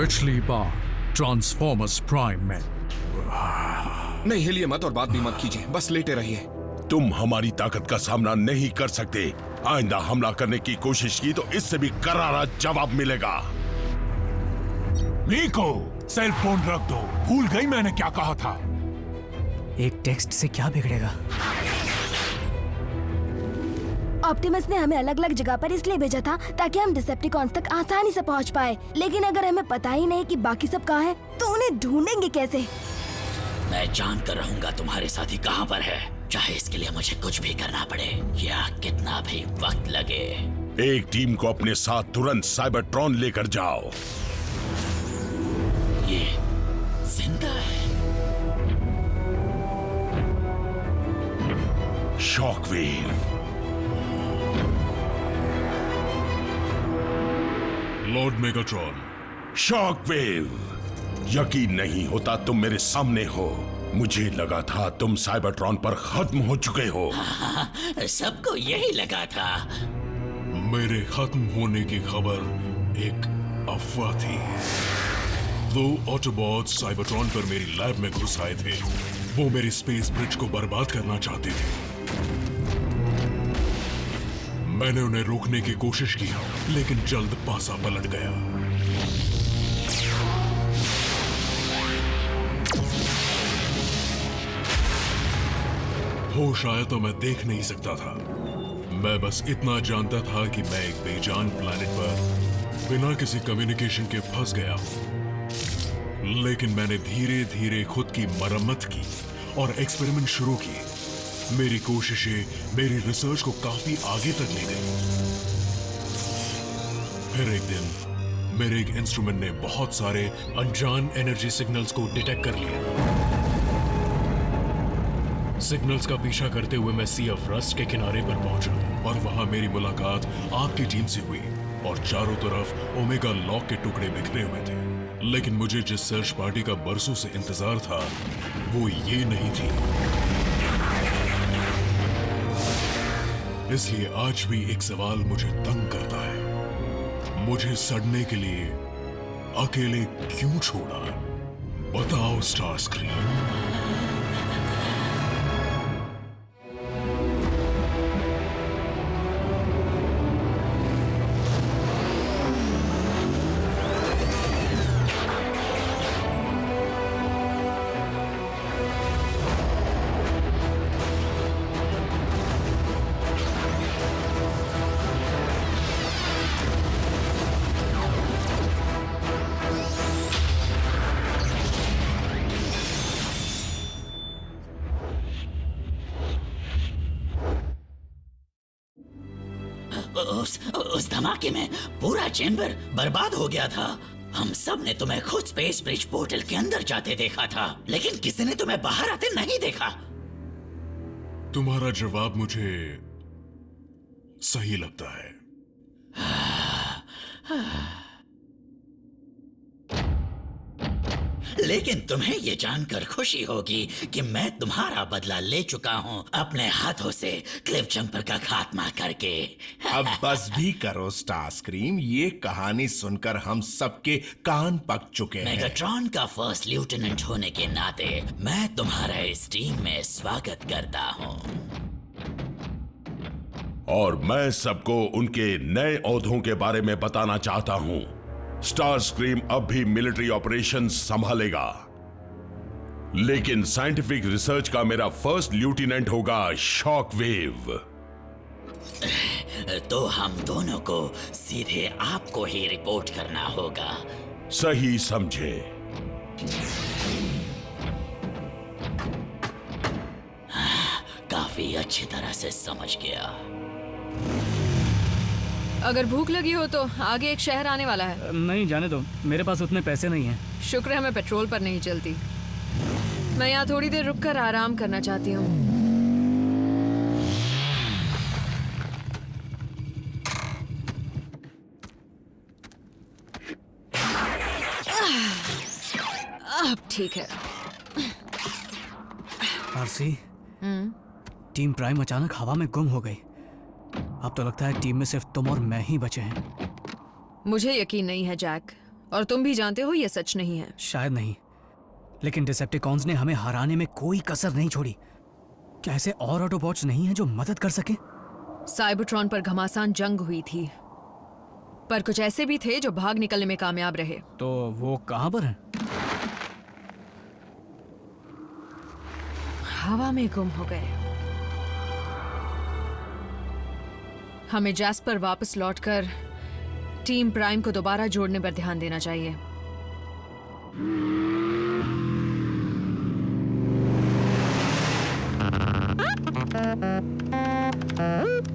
पिछली बार transformers prime में। नहीं हिलिए मत और बात भी मत कीजिए, बस लेटे रहिए। तुम हमारी ताकत का सामना नहीं कर सकते। आइंदा हमला करने की कोशिश की तो इससे भी करारा जवाब मिलेगा। मीको, सेल फोन रख दो। भूल गई मैंने क्या कहा था? एक टेक्स्ट से क्या बिगड़ेगा? ऑप्टिमस ने हमें अलग अलग जगह पर इसलिए भेजा था ताकि हम डिसेप्टिकॉन्स तक आसानी से पहुंच पाए। लेकिन अगर हमें पता ही नहीं कि बाकी सब कहाँ है, तो उन्हें ढूंढेंगे कैसे? मैं जान कर रहूंगा तुम्हारे साथी कहाँ पर है, चाहे इसके लिए मुझे कुछ भी करना पड़े या कितना भी वक्त लगे। एक टीम को अपने साथ तुरंत साइबरट्रॉन लेकर जाओ। ये जिंदा है। शॉकवेव। Lord Megatron. शॉकवेव, यकीन नहीं होता तुम मेरे सामने हो। मुझे लगा था तुम साइबरट्रॉन पर खत्म हो चुके हो। सबको यही लगा था। मेरे खत्म होने की खबर एक अफवाह थी। 2 ऑटोबॉट्स साइबरट्रॉन पर मेरी लैब में घुस आए थे। वो मेरी स्पेस ब्रिज को बर्बाद करना चाहते थे। मैंने उन्हें रोकने की कोशिश की, लेकिन जल्द पासा पलट गया। होश आया तो मैं देख नहीं सकता था। मैं बस इतना जानता था कि मैं एक बेजान प्लैनेट पर बिना किसी कम्युनिकेशन के फंस गया हूं। लेकिन मैंने धीरे धीरे खुद की मरम्मत की और एक्सपेरिमेंट शुरू किए। मेरी कोशिशें मेरी रिसर्च को काफी आगे तक ले गई। फिर एक दिन मेरे एक इंस्ट्रूमेंट ने बहुत सारे अनजान एनर्जी सिग्नल्स को डिटेक्ट कर लिया। सिग्नल्स का पीछा करते हुए मैं सी ऑफ रस्ट के किनारे पर पहुंचा और वहां मेरी मुलाकात आपकी टीम से हुई और चारों तरफ ओमेगा लॉक के टुकड़े बिखरे हुए थे। लेकिन मुझे जिस सर्च पार्टी का बरसों से इंतजार था वो ये नहीं थी। इसलिए आज भी एक सवाल मुझे तंग करता है। मुझे सड़ने के लिए अकेले क्यों छोड़ा? बताओ स्टारस्क्रीम। उस धमाके में पूरा चैम्बर बर्बाद हो गया था। हम सब ने तुम्हें खुद स्पेस ब्रिज पोर्टल के अंदर जाते देखा था, लेकिन किसी ने तुम्हें बाहर आते नहीं देखा। तुम्हारा जवाब मुझे सही लगता है। लेकिन तुम्हें ये जानकर खुशी होगी कि मैं तुम्हारा बदला ले चुका हूँ अपने हाथों से क्लिफ जंपर का खात्मा करके। अब बस भी करो स्टारस्क्रीम, ये कहानी सुनकर हम सबके कान पक चुके हैं। मेगाट्रॉन का फर्स्ट लेफ्टिनेंट होने के नाते मैं तुम्हारा इस टीम में स्वागत करता हूँ। और मैं सबको उनके नए ओहदों के बारे में बताना चाहता हूं। स्टारस्क्रीम अब भी मिलिट्री ऑपरेशंस संभालेगा, लेकिन साइंटिफिक रिसर्च का मेरा फर्स्ट लेफ्टिनेंट होगा शॉकवेव। तो हम दोनों को सीधे आपको ही रिपोर्ट करना होगा। सही समझे। काफी अच्छी तरह से समझ गया। अगर भूख लगी हो तो आगे एक शहर आने वाला है। नहीं, जाने दो, मेरे पास उतने पैसे नहीं हैं। शुक्र है मैं पेट्रोल पर नहीं चलती। मैं यहाँ थोड़ी देर रुककर आराम करना चाहती हूँ। अब ठीक है। आरसी, टीम प्राइम अचानक हवा में गुम हो गई। अब तो लगता है टीम में सिर्फ तुम और मैं ही बचे हैं। मुझे यकीन नहीं है जैक। और तुम भी जानते हो ये सच नहीं है। शायद नहीं, लेकिन डिसेप्टिकॉन्स ने हमें हराने में कोई कसर नहीं छोड़ी। क्या ऐसे और ऑटोबॉट्स नहीं हैं जो मदद कर सके? साइबरट्रॉन पर घमासान जंग हुई थी, पर कुछ ऐसे भी थे जो भाग निकलने में कामयाब रहे। तो वो कहां पर हैं? हवा में गुम हो गए। हमें जैस्पर वापस लौटकर टीम प्राइम को दोबारा जोड़ने पर ध्यान देना चाहिए।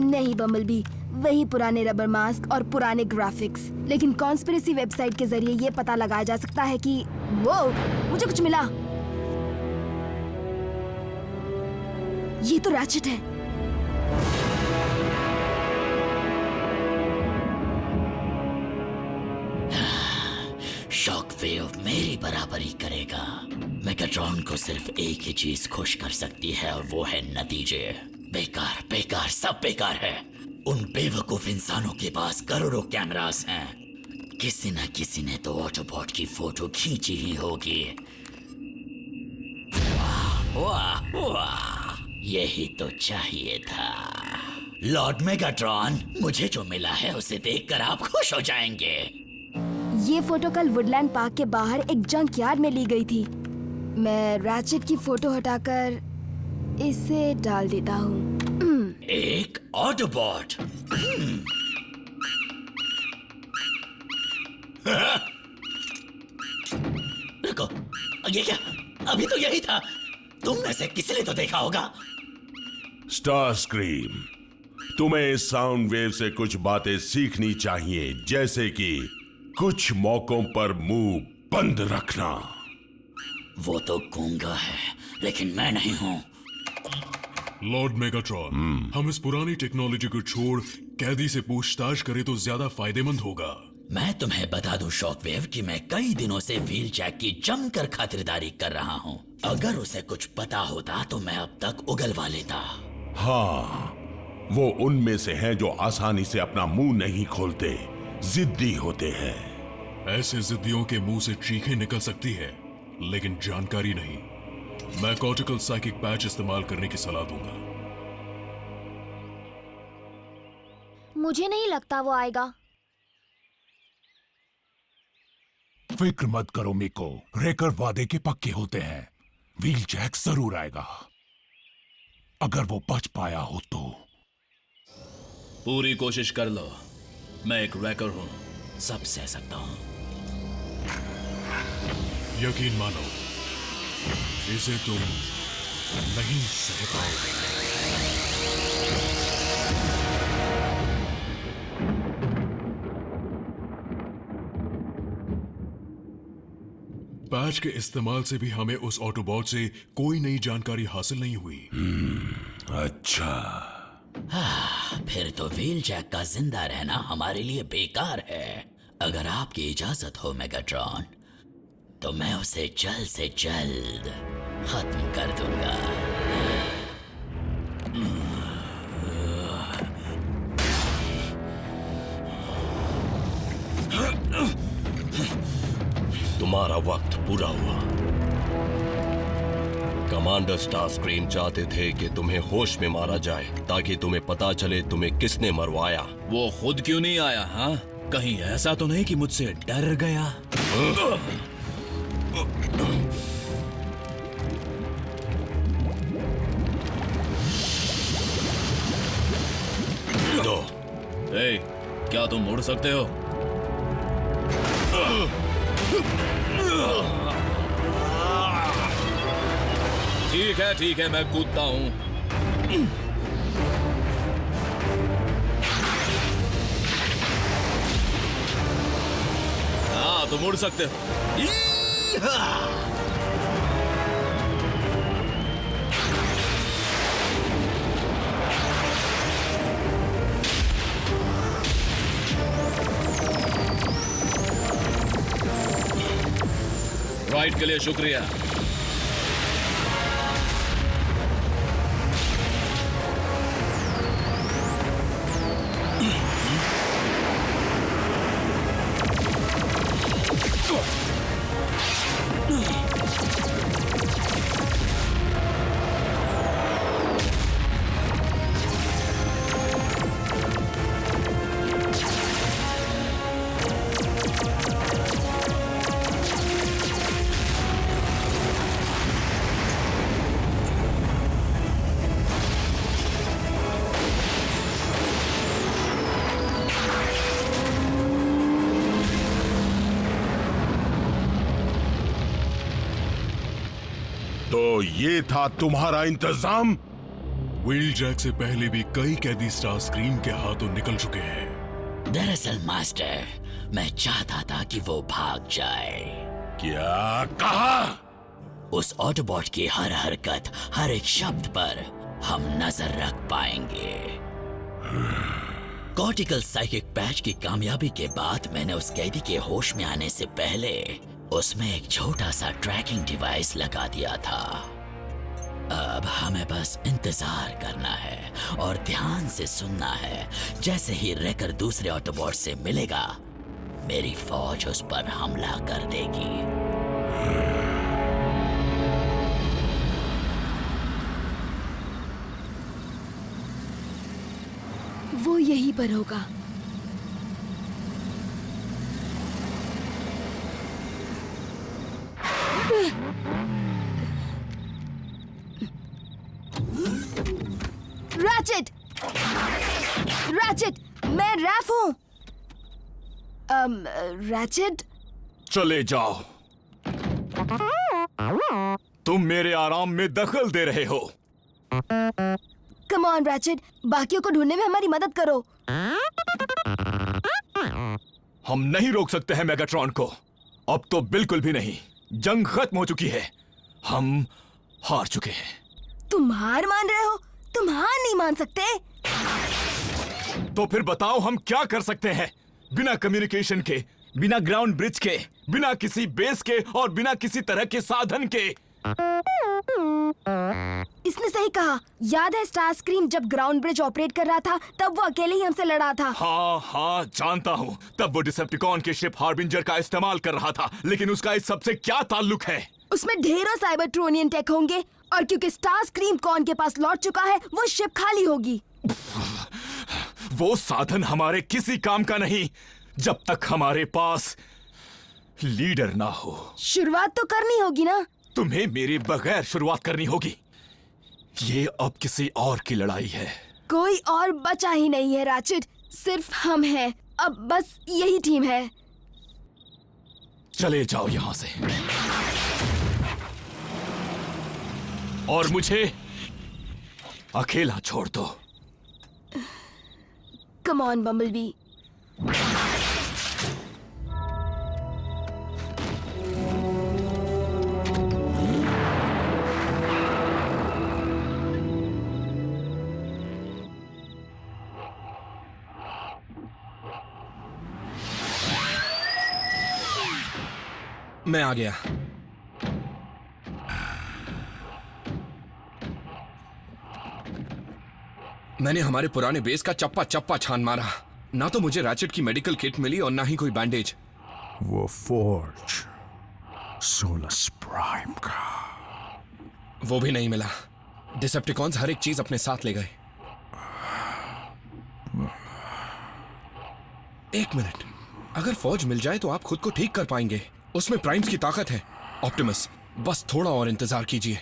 नहीं बम्बलबी, वही पुराने रबर मास्क और पुराने ग्राफिक्स। लेकिन कॉन्स्पिरेसी वेबसाइट के जरिए ये पता लगाया जा सकता है कि वो मुझे कुछ मिला। ये तो रैचेट है। शॉकवेव मेरी बराबरी करेगा। मेगाट्रॉन को सिर्फ एक ही चीज खुश कर सकती है और वो है नतीजे। बेकार बेकार सब बेकार है। उन बेवकूफ इंसानों के पास करोड़ों कैमरास हैं। किसी न किसी ने तो ऑटोबॉट की फोटो खींची ही होगी। वाह वाह वाह, यही तो चाहिए था। लॉर्ड मेगाट्रॉन, मुझे जो मिला है उसे देखकर आप खुश हो जाएंगे। ये फोटो कल वुडलैंड पार्क के बाहर एक जंक यार्ड में ली गई थी। मैं रैचेट की फोटो हटाकर इसे डाल देता हूँ। एक ऑटोबॉट। रुको, ये क्या? अभी तो यही था। तुम में से किसी ने तो देखा होगा। स्टार स्क्रीम, तुम्हें इस साउंड वेव से कुछ बातें सीखनी चाहिए, जैसे कि कुछ मौकों पर मुंह बंद रखना। वो तो गूंगा है, लेकिन मैं नहीं हूँ। लॉर्ड मेगाट्रॉन, हम इस पुरानी टेक्नोलॉजी को छोड़ कैदी से पूछताछ करें तो ज्यादा फायदेमंद होगा। मैं तुम्हें बता दूं शॉकवेव कि मैं कई दिनों से व्हील जैक की जमकर खातिरदारी कर रहा हूँ। अगर उसे कुछ पता होता तो मैं अब तक उगलवा लेता। हाँ, वो उनमें से हैं जो आसानी से अपना मुंह नहीं खोलते, जिद्दी होते हैं। ऐसे जिद्दियों के मुंह से चीखें निकल सकती है, लेकिन जानकारी नहीं। मैं कॉर्टिकल साइकिक पैच इस्तेमाल करने की सलाह दूंगा। मुझे नहीं लगता वो आएगा। फिक्र मत करो मिको, रेकर वादे के पक्के होते हैं। व्हील जैक जरूर आएगा, अगर वो बच पाया हो तो। पूरी कोशिश कर लो, मैं एक रैकर हूं, सब सह सकता हूं। यकीन मानो, इसे तुम नहीं सह पाओगे। पैच के इस्तेमाल से भी हमें उस ऑटोबॉट से कोई नई जानकारी हासिल नहीं हुई। अच्छा, फिर तो व्हील जैक का जिंदा रहना हमारे लिए बेकार है। अगर आपकी इजाजत हो मेगाट्रॉन, तो मैं उसे जल्द से जल्द खत्म कर दूंगा। तुम्हारा वक्त पूरा हुआ। कमांडर स्टारस्क्रीम चाहते थे कि तुम्हें होश में मारा जाए, ताकि तुम्हें पता चले तुम्हें किसने मरवाया। वो खुद क्यों नहीं आया? हाँ, कहीं ऐसा तो नहीं कि मुझसे डर गया? दो। ए, क्या तुम उड़ सकते हो? ठीक है, मैं कूदता हूं। हाँ, तुम उड़ सकते हो। राइड के लिए शुक्रिया। तो ये था तुम्हारा इंतजाम? व्हील जैक से पहले भी कई कैदी स्टार स्क्रीम के हाथों निकल चुके हैं। दरअसल मास्टर, मैं चाहता था कि वो भाग जाए। क्या कहा? उस ऑटोबॉट की हर हरकत, हर एक शब्द पर हम नजर रख पाएंगे। कॉर्टिकल साइकिक पैच की कामयाबी के बाद मैंने उस कैदी के होश में आने से पहले उसमें एक छोटा सा ट्रैकिंग डिवाइस लगा दिया था। अब हमें बस इंतजार करना है और ध्यान से सुनना है। जैसे ही रेकर दूसरे ऑटोबॉट से मिलेगा, मेरी फौज उस पर हमला कर देगी। वो यहीं पर होगा। रैचेट! रैचेट! मैं रैफ हूँ। रैचेट? चले जाओ। तुम मेरे आराम में दखल दे रहे हो। कम ऑन रैचेट, बाकियों को ढूंढने में हमारी मदद करो। हम नहीं रोक सकते हैं मेगाट्रॉन को। अब तो बिल्कुल भी नहीं। जंग खत्म हो चुकी है। हम हार चुके हैं। तुम हार मान रहे हो? तुम हार नहीं मान सकते। तो फिर बताओ हम क्या कर सकते हैं? बिना कम्युनिकेशन के, बिना ग्राउंड ब्रिज के, बिना किसी बेस के और बिना किसी तरह के साधन के। इसने सही कहा। याद है स्टार स्क्रीम जब ग्राउंड ब्रिज ऑपरेट कर रहा था, तब वो अकेले ही हमसे लड़ा था। हाँ, जानता हूँ। तब वो डिसेप्टिकॉन के शिप हार्बिंजर का इस्तेमाल कर रहा था, लेकिन उसका इस सबसे क्या ताल्लुक है? उसमें ढेरों साइबरट्रोनियन टेक होंगे और क्योंकि स्टार स्क्रीम कॉन के पास लौट चुका है, वो शिप खाली होगी। वो साधन हमारे किसी काम का नहीं जब तक हमारे पास लीडर ना हो। शुरुआत तो करनी होगी ना। तुम्हें मेरे बगैर शुरुआत करनी होगी। ये अब किसी और की लड़ाई है। कोई और बचा ही नहीं है रैचेट, सिर्फ हम हैं। अब बस यही टीम है। चले जाओ यहां से और मुझे अकेला छोड़ दो। Come on bumblebee. मैं आ गया। मैंने हमारे पुराने बेस का चप्पा चप्पा छान मारा। ना तो मुझे रैचेट की मेडिकल किट मिली और ना ही कोई बैंडेज। वो फोर्ज सोलस प्राइम का वो भी नहीं मिला। डिसेप्टिकॉन्स हर एक चीज अपने साथ ले गए। एक मिनट, अगर फौज मिल जाए तो आप खुद को ठीक कर पाएंगे। उसमें प्राइम्स की ताकत है। ऑप्टिमस, बस थोड़ा और इंतजार कीजिए।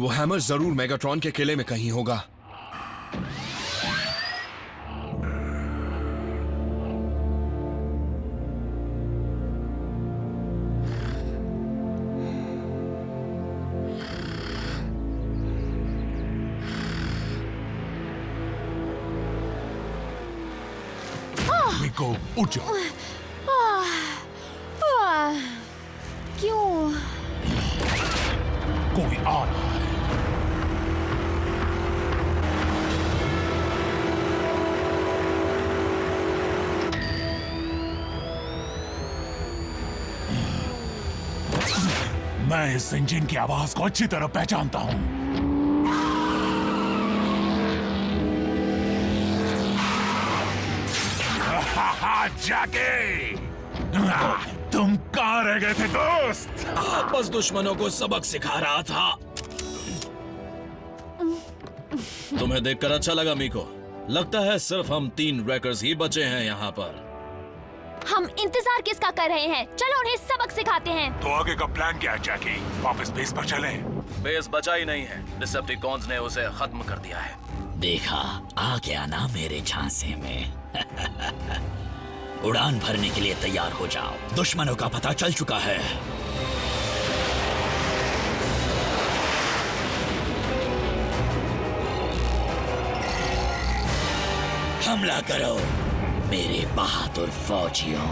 वो हैमर जरूर मेगाट्रॉन के किले में कहीं होगा। मिको, उठ जाओ। क्यों? कोई आ रहा है। मैं इस इंजन की आवाज को अच्छी तरह पहचानता हूं। जैकी, तुम कहां रह गए थे दोस्त? बस दुश्मनों को सबक सिखा रहा था। तुम्हें देखकर अच्छा लगा मीको। लगता है सिर्फ हम 3 रैकर्स ही बचे हैं यहाँ पर। हम इंतजार किसका कर रहे हैं? चलो उन्हें सबक सिखाते हैं। तो आगे का प्लान क्या है जैकी? वापस बेस पर चलें? बेस बचा ही नहीं है। डिसेप्टिकॉन्स ने उसे खत्म कर दिया है। देखा, आ गया ना मेरे झांसे में। उड़ान भरने के लिए तैयार हो जाओ। दुश्मनों का पता चल चुका है। हमला करो मेरे बहादुर फौजियों।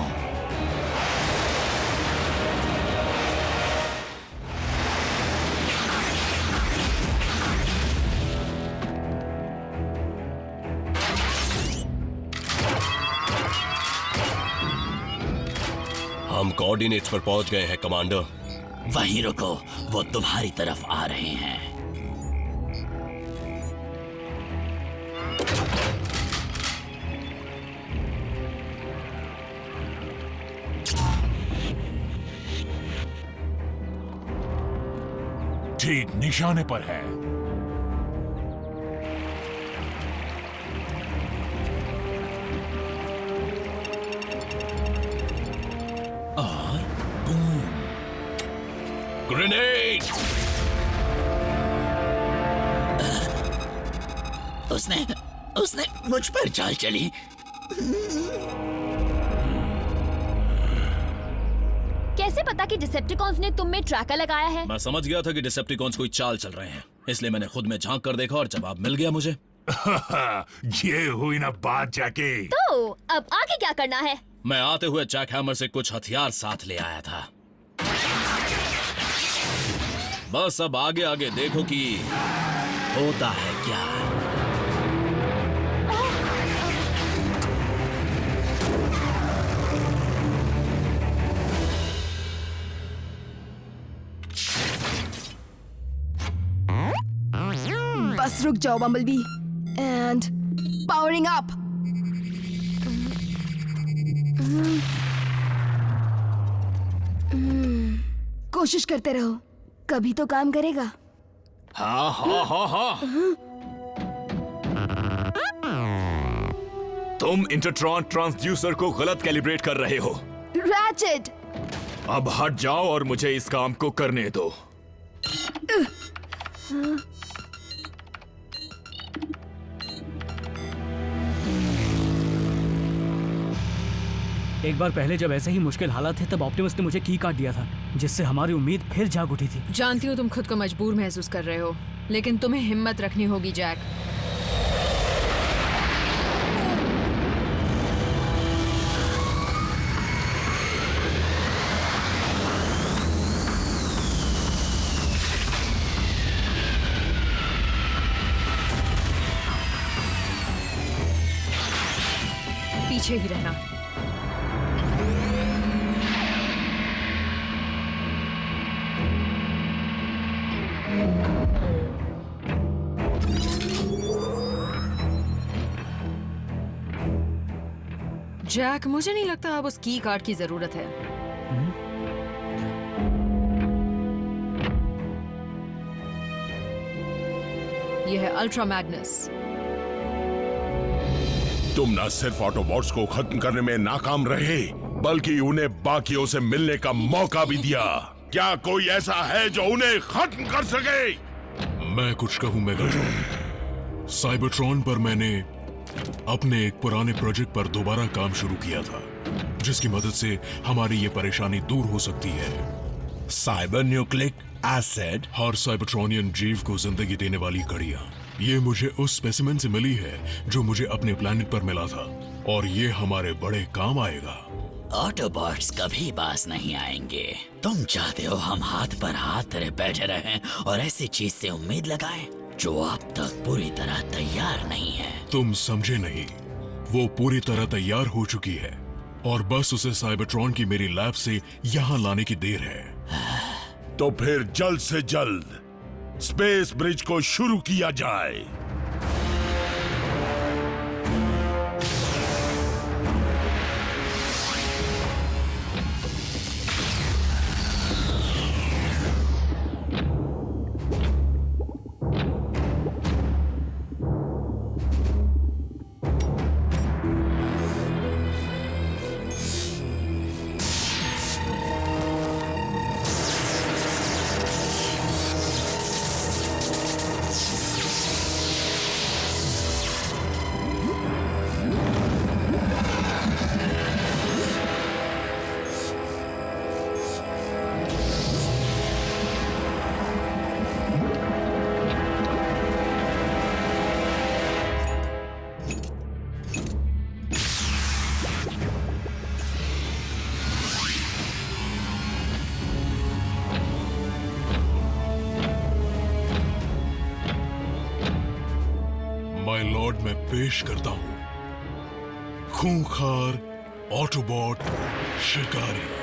हम कोऑर्डिनेट्स पर पहुंच गए हैं कमांडर। वहीं रुको, वो तुम्हारी तरफ आ रहे हैं। ठीक निशाने पर है। और बूम। ग्रेनेड! उसने मुझ पर चाल चली। कैसे पता कि डिसेप्टिकॉन्स ने तुम में ट्रैकर लगाया है? मैं समझ गया था कि डिसेप्टिकॉन्स कोई चाल चल रहे हैं, इसलिए मैंने खुद में झांक कर देखा और जवाब मिल गया मुझे। ये हुई ना बात जाके। तो अब आगे क्या करना है? मैं आते हुए जैक हैमर से कुछ हथियार साथ ले आया था। बस अब आगे आगे देखो कि होता है क्या। बस रुक जाओ बम्बलबी। And powering up. कोशिश करते रहो, कभी तो काम करेगा। हाँ हाँ हाँ हाँ। तुम इंटरट्रॉन ट्रांसड्यूसर को गलत कैलिब्रेट कर रहे हो। रैचेट! अब हट जाओ और मुझे इस काम को करने दो। एक बार पहले जब ऐसे ही मुश्किल हालात थे तब ऑप्टिमस ने मुझे की काट दिया था, जिससे हमारी उम्मीद फिर जाग उठी थी। जानती हूँ तुम खुद को मजबूर महसूस कर रहे हो, लेकिन तुम्हें हिम्मत रखनी होगी जैक। पीछे ही रहना। जैक, मुझे नहीं लगता अब उस की कार्ड की जरूरत है। यह है अल्ट्रा मैग्नस। तुम न सिर्फ ऑटोबॉट्स को खत्म करने में नाकाम रहे, बल्कि उन्हें बाकियों से मिलने का मौका भी दिया। क्या कोई ऐसा है जो उन्हें खत्म कर सके? मैं कुछ कहूं मेगाट्रॉन। साइबरट्रॉन पर मैंने अपने एक पुराने प्रोजेक्ट पर दोबारा काम शुरू किया था, जिसकी मदद से हमारी ये परेशानी दूर हो सकती है। Cyber nucleic acid. हर साइबरट्रॉनियन जीव को जिंदगी देने वाली कड़ियां। ये मुझे उस स्पेसिमेन से मिली है जो मुझे अपने प्लेनेट पर मिला था, और ये हमारे बड़े काम आएगा। ऑटोबॉट्स कभी पास नहीं आएंगे। तुम चाहते हो हम हाथ पर हाथ धरे बैठे रहें और ऐसी चीज से उम्मीद लगाएं जो अब तक पूरी तरह तैयार नहीं है। तुम समझे नहीं, वो पूरी तरह तैयार हो चुकी है और बस उसे साइबरट्रॉन की मेरी लैब से यहाँ लाने की देर है। तो फिर जल्द से जल्द स्पेस ब्रिज को शुरू किया जाए। लॉर्ड मैं पेश करता हूं खूंखार ऑटोबॉट शिकारी।